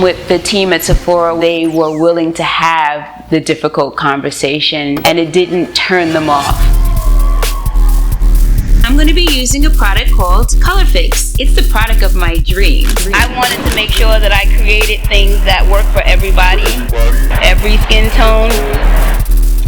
With the team at Sephora, they were willing to have the difficult conversation, and it didn't turn them off. I'm going to be using a product called Color Fix. It's the product of my dream. I wanted to make sure that I created things that work for everybody, every skin tone,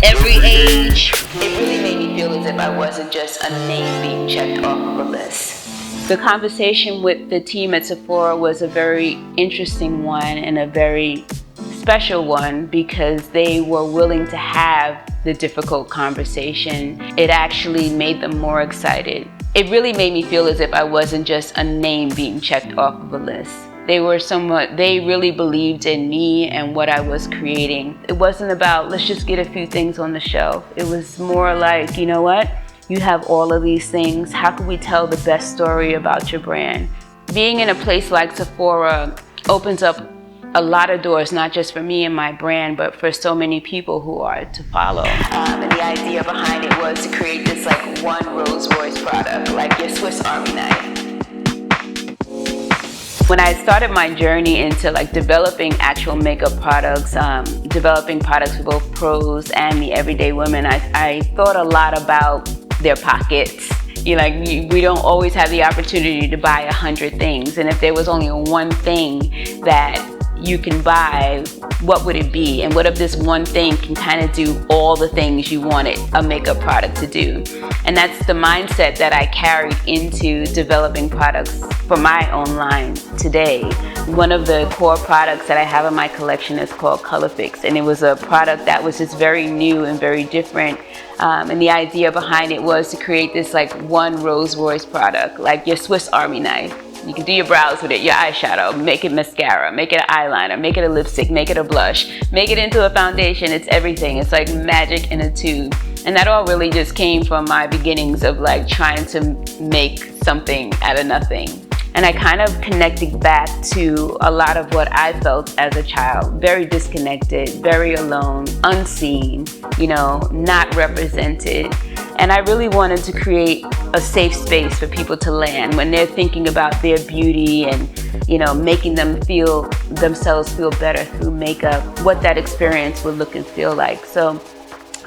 every age. It really made me feel as if I wasn't just a name being checked off of a list. The conversation with the team at Sephora was a very interesting one and a very special one because they were willing to have the difficult conversation. It actually made them more excited. It really made me feel as if I wasn't just a name being checked off of a list. They really believed in me and what I was creating. It wasn't about, let's just get a few things on the shelf. It was more like, you know what? You have all of these things. How can we tell the best story about your brand? Being in a place like Sephora opens up a lot of doors, not just for me and my brand, but for so many people who are to follow. And the idea behind it was to create this like one Rolls Royce product, like your Swiss Army knife. When I started my journey into like developing actual makeup products, developing products for both pros and the everyday women, I thought a lot about their pockets. We don't always have the opportunity to buy 100 things, and if there was only one thing that you can buy, what would it be? And what if this one thing can kind of do all the things you wanted a makeup product to do? And that's the mindset that I carried into developing products for my own line today. One of the core products that I have in my collection is called Color Fix, and it was a product that was just very new and very different. And the idea behind it was to create this like one Rolls Royce product, like your Swiss Army knife. You can do your brows with it, your eyeshadow, make it mascara, make it an eyeliner, make it a lipstick, make it a blush, make it into a foundation. It's everything. It's like magic in a tube. And that all really just came from my beginnings of like trying to make something out of nothing. And I kind of connected back to a lot of what I felt as a child. Very disconnected, very alone, unseen, not represented. And I really wanted to create a safe space for people to land when they're thinking about their beauty and, making themselves feel better through makeup, what that experience would look and feel like. So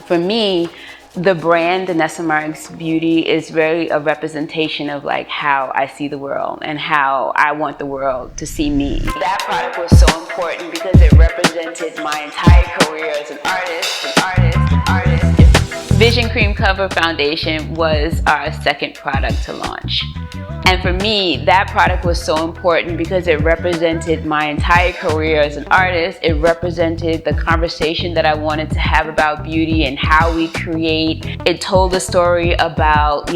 for me, the brand Danessa Myricks Beauty is very a representation of like how I see the world and how I want the world to see me. That product was so important because it represented my entire career as an artist. Vision Cream Cover Foundation was our second product to launch. And for me, that product was so important because it represented my entire career as an artist. It represented the conversation that I wanted to have about beauty and how we create. It told a story about,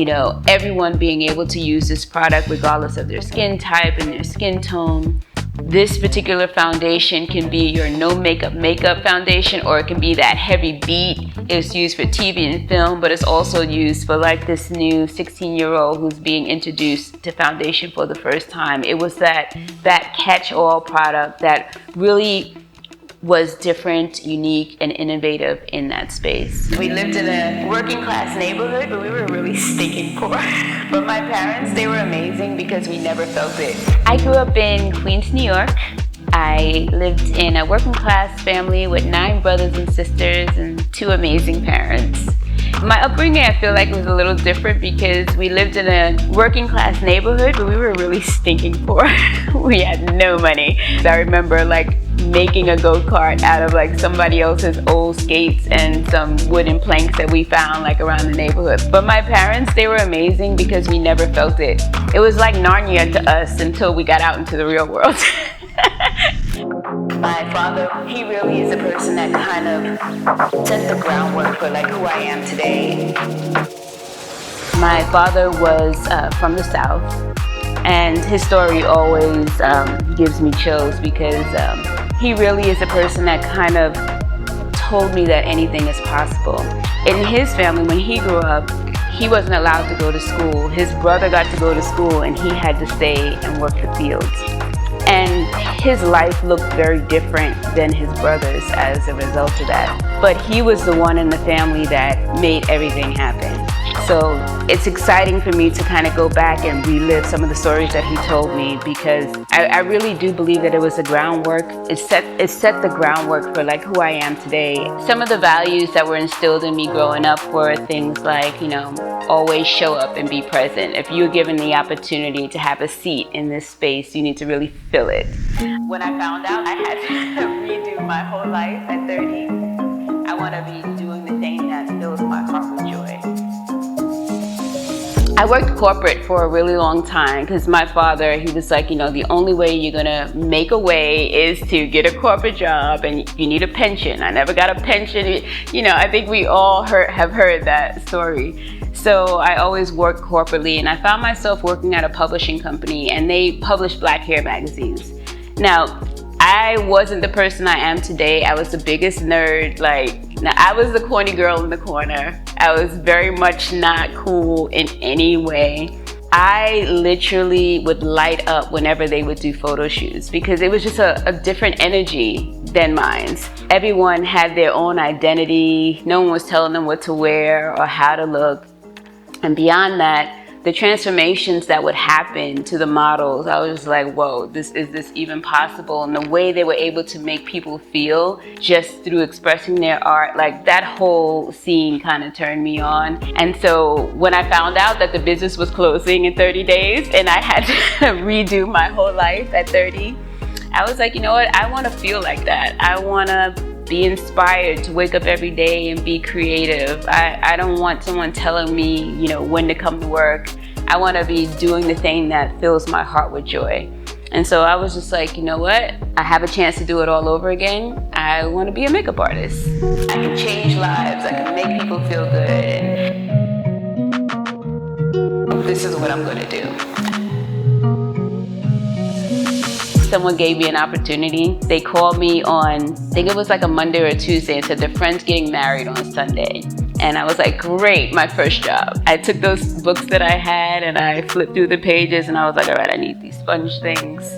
everyone being able to use this product regardless of their skin type and their skin tone. This particular foundation can be your no makeup foundation, or it can be that heavy beat. It's used for TV and film, but it's also used for like this new 16-year-old who's being introduced to foundation for the first time. It was that catch-all product that really was different, unique, and innovative in that space. We lived in a working class neighborhood, but we were really stinking poor. But my parents, they were amazing because we never felt it. I grew up in Queens, New York. I lived in a working class family with 9 brothers and sisters and 2 amazing parents. My upbringing, I feel like, was a little different because we lived in a working class neighborhood, but we were really stinking poor. We had no money. I remember like making a go-kart out of like somebody else's old skates and some wooden planks that we found like around the neighborhood. But my parents, they were amazing because we never felt it. It was like Narnia to us until we got out into the real world. My father, he really is a person that kind of set the groundwork for like who I am today. My father was from the South, and his story always gives me chills because he really is a person that kind of told me that anything is possible. In his family, when he grew up, he wasn't allowed to go to school. His brother got to go to school and he had to stay and work the fields. And his life looked very different than his brother's as a result of that. But he was the one in the family that made everything happen. So So it's exciting for me to kind of go back and relive some of the stories that he told me, because I really do believe that it was the groundwork. It set the groundwork for like who I am today. Some of the values that were instilled in me growing up were things like, you know, always show up and be present. If you're given the opportunity to have a seat in this space, you need to really fill it. When I found out I had to redo my whole life at 30, I want to be doing the thing that fills my heart with joy. I worked corporate for a really long time because my father, he was like, you know, the only way you're gonna make a way is to get a corporate job, and you need a pension. I never got a pension. You know, I think we all have heard that story. So I always worked corporately, and I found myself working at a publishing company, and they published Black hair magazines. Now, I wasn't the person I am today. I was the biggest nerd. Now I was the corny girl in the corner. I was very much not cool in any way. I literally would light up whenever they would do photo shoots because it was just a different energy than mine. Everyone had their own identity. No one was telling them what to wear or how to look. And beyond that, the transformations that would happen to the models, I was just like, whoa, is this even possible? And the way they were able to make people feel just through expressing their art, like that whole scene kind of turned me on. And so when I found out that the business was closing in 30 days and I had to redo my whole life at 30, I was like, you know what? I want to feel like that. I want to be inspired to wake up every day and be creative. I don't want someone telling me, you know, when to come to work. I want to be doing the thing that fills my heart with joy. And so I was just like, you know what? I have a chance to do it all over again. I want to be a makeup artist. I can change lives. I can make people feel good. And this is what I'm going to do. Someone gave me an opportunity. They called me on, I think it was like a Monday or a Tuesday, and said their friend's getting married on Sunday. And I was like, great, my first job. I took those books that I had and I flipped through the pages and I was like, all right, I need these sponge things.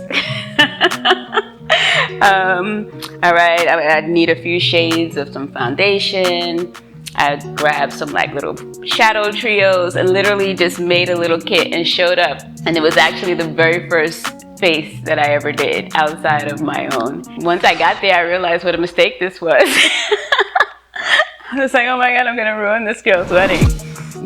All right, I need a few shades of some foundation. I grabbed some like little shadow trios and literally just made a little kit and showed up. And it was actually the very first face that I ever did outside of my own. Once I got there, I realized what a mistake this was. I was like, oh my God, I'm gonna ruin this girl's wedding.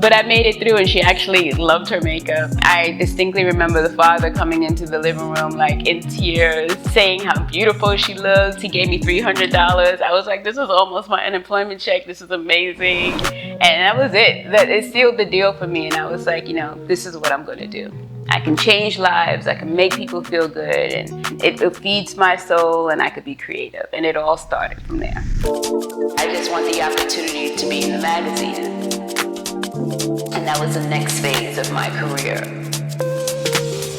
But I made it through and she actually loved her makeup. I distinctly remember the father coming into the living room like in tears, saying how beautiful she looked. He gave me $300. I was like, this is almost my unemployment check. This is amazing. And that was it. It sealed the deal for me. And I was like, you know, this is what I'm gonna do. I can change lives, I can make people feel good, and it feeds my soul, and I could be creative. And it all started from there. I just want the opportunity to be in the magazine. And that was the next phase of my career.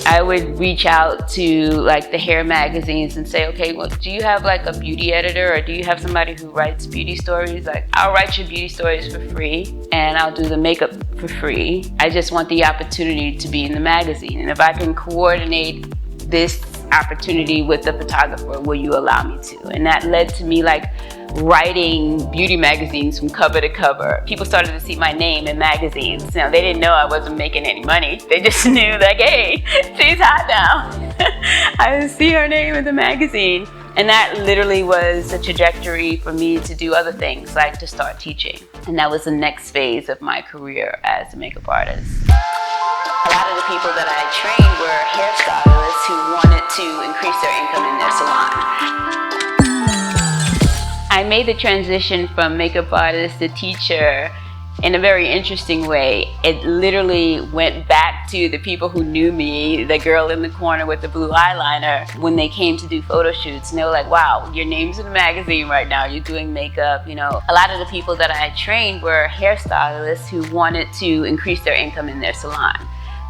I would reach out to like the hair magazines and say, okay, well, do you have like a beauty editor, or do you have somebody who writes beauty stories? Like, I'll write your beauty stories for free and I'll do the makeup for free. I just want the opportunity to be in the magazine. And if I can coordinate this opportunity with the photographer, will you allow me to? And that led to me like writing beauty magazines from cover to cover. People started to see my name in magazines. Now, they didn't know I wasn't making any money. They just knew like, hey, she's hot now. I see her name in the magazine. And that literally was a trajectory for me to do other things, like to start teaching. And that was the next phase of my career as a makeup artist. A lot of the people that I trained were hairstylists who wanted to increase their income in their salon. I made the transition from makeup artist to teacher in a very interesting way. It literally went back to the people who knew me, the girl in the corner with the blue eyeliner, when they came to do photo shoots. And they were like, wow, your name's in the magazine right now, you're doing makeup. You know, a lot of the people that I trained were hairstylists who wanted to increase their income in their salon.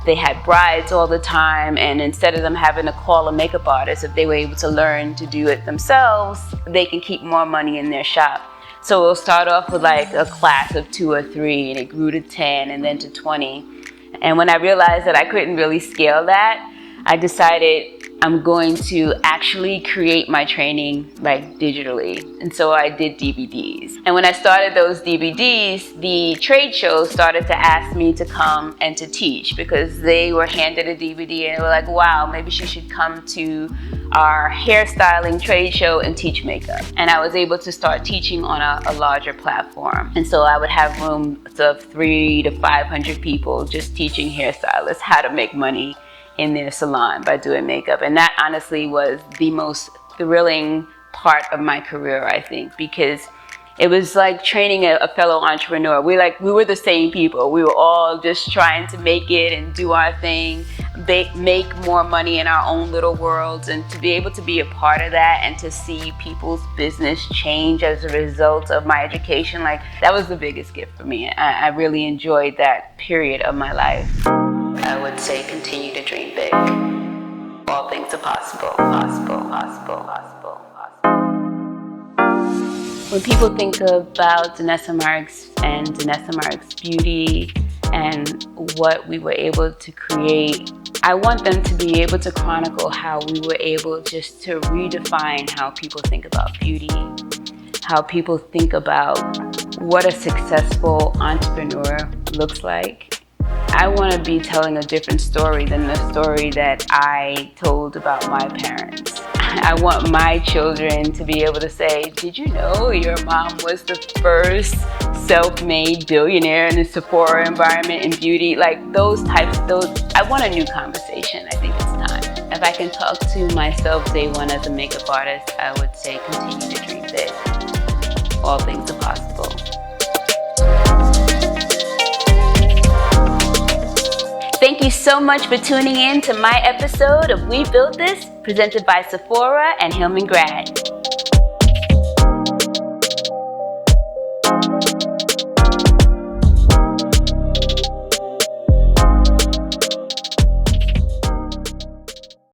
They had brides all the time, and instead of them having to call a makeup artist, if they were able to learn to do it themselves, they can keep more money in their shop. So we'll start off with like a class of 2 or 3, and it grew to 10 and then to 20. And when I realized that I couldn't really scale that, I decided I'm going to actually create my training like digitally. And so I did DVDs. And when I started those DVDs, the trade shows started to ask me to come and to teach, because they were handed a DVD and they were like, wow, maybe she should come to our hairstyling trade show and teach makeup. And I was able to start teaching on a larger platform. And so I would have rooms of 300 to 500 people just teaching hairstylists how to make money in their salon by doing makeup. And that honestly was the most thrilling part of my career, I think, because it was like training a fellow entrepreneur. We were the same people. We were all just trying to make it and do our thing, make more money in our own little worlds. And to be able to be a part of that and to see people's business change as a result of my education, like, that was the biggest gift for me. I really enjoyed that period of my life. I would say continue to dream big. All things are possible, possible, possible, possible, possible. When people think about Danessa Myricks and Danessa Myricks Beauty and what we were able to create, I want them to be able to chronicle how we were able just to redefine how people think about beauty, how people think about what a successful entrepreneur looks like. I want to be telling a different story than the story that I told about my parents. I want my children to be able to say, did you know your mom was the first self-made billionaire in the Sephora environment in beauty? Like I want a new conversation. I think it's time. If I can talk to myself day one as a makeup artist, I would say continue to dream big. All things are possible. Thank you so much for tuning in to my episode of We Built This, presented by Sephora and Hillman Grad.